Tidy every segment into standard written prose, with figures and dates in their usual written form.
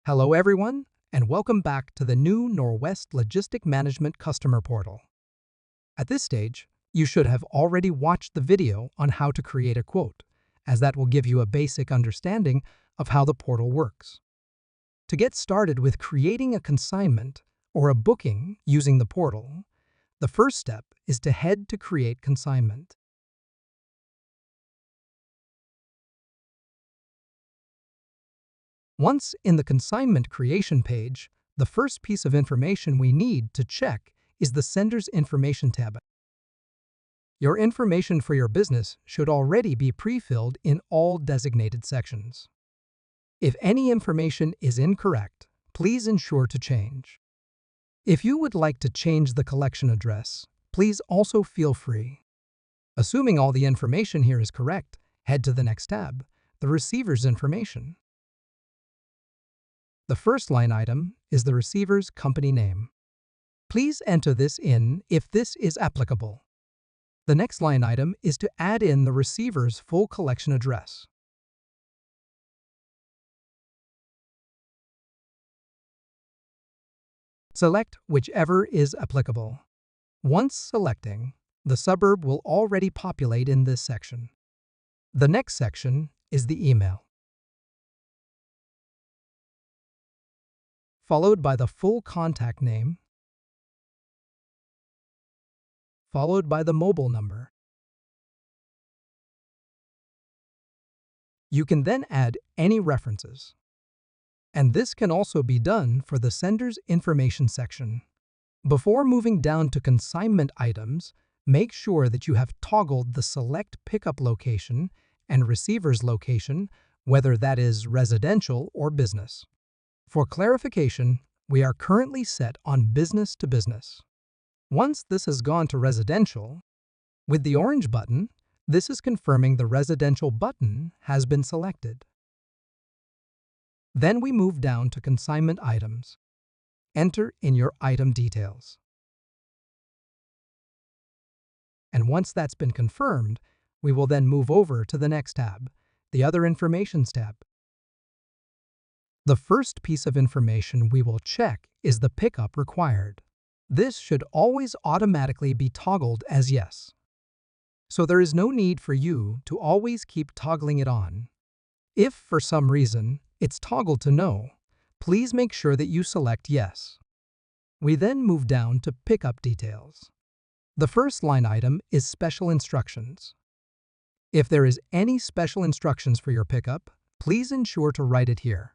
Hello everyone, and welcome back to the new Norwest Logistic Management Customer Portal. At this stage, you should have already watched the video on how to create a quote, as that will give you a basic understanding of how the portal works. To get started with creating a consignment or a booking using the portal, the first step is to head to Create Consignment. Once in the consignment creation page, the first piece of information we need to check is the Sender's Information tab. Your information for your business should already be pre-filled in all designated sections. If any information is incorrect, please ensure to change. If you would like to change the collection address, please also feel free. Assuming all the information here is correct, head to the next tab, the Receiver's Information. The first line item is the receiver's company name. Please enter this in if this is applicable. The next line item is to add in the receiver's full collection address. Select whichever is applicable. Once selecting, the suburb will already populate in this section. The next section is the email, followed by the full contact name, followed by the mobile number. You can then add any references. And this can also be done for the Sender's Information section. Before moving down to consignment items, make sure that you have toggled the Select Pickup Location and Receiver's Location, whether that is residential or business. For clarification, we are currently set on business to business. Once this has gone to residential, with the orange button, this is confirming the residential button has been selected. Then we move down to consignment items. Enter in your item details. And once that's been confirmed, we will then move over to the next tab, the Other Informations tab. The first piece of information we will check is the pickup required. This should always automatically be toggled as yes. So there is no need for you to always keep toggling it on. If, for some reason, it's toggled to no, please make sure that you select yes. We then move down to Pickup Details. The first line item is Special Instructions. If there is any special instructions for your pickup, please ensure to write it here.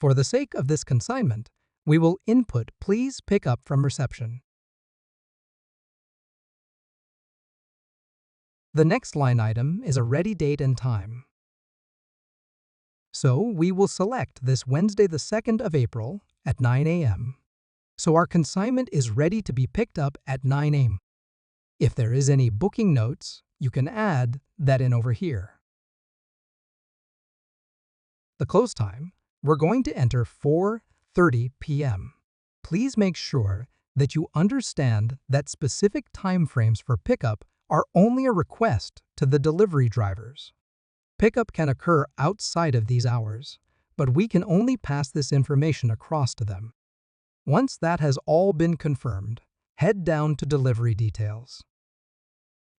For the sake of this consignment, we will input "Please pick up from reception." The next line item is a ready date and time. So we will select this Wednesday the 2nd of April at 9 a.m. So our consignment is ready to be picked up at 9 a.m. If there is any booking notes, you can add that in over here. The close time, we're going to enter 4:30 p.m. Please make sure that you understand that specific time frames for pickup are only a request to the delivery drivers. Pickup can occur outside of these hours, but we can only pass this information across to them. Once that has all been confirmed, head down to Delivery Details.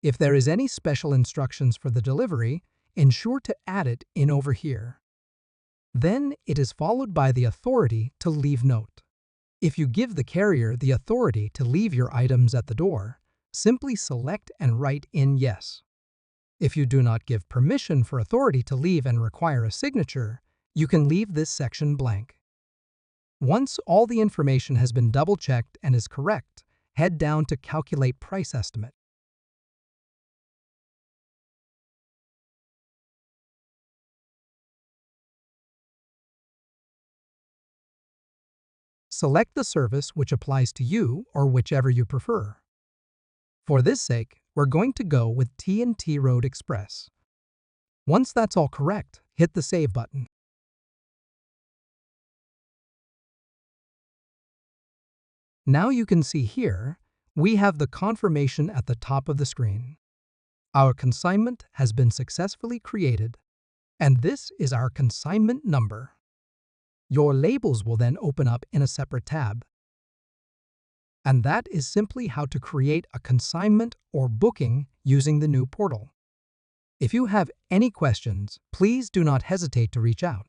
If there is any special instructions for the delivery, ensure to add it in over here. Then it is followed by the authority to leave note. If you give the carrier the authority to leave your items at the door, simply select and write in yes. If you do not give permission for authority to leave and require a signature, you can leave this section blank. Once all the information has been double-checked and is correct, head down to Calculate Price Estimate. Select the service which applies to you or whichever you prefer. For this sake, we're going to go with T&T Road Express. Once that's all correct, hit the Save button. Now you can see here, we have the confirmation at the top of the screen. Our consignment has been successfully created, and this is our consignment number. Your labels will then open up in a separate tab. And that is simply how to create a consignment or booking using the new portal. If you have any questions, please do not hesitate to reach out.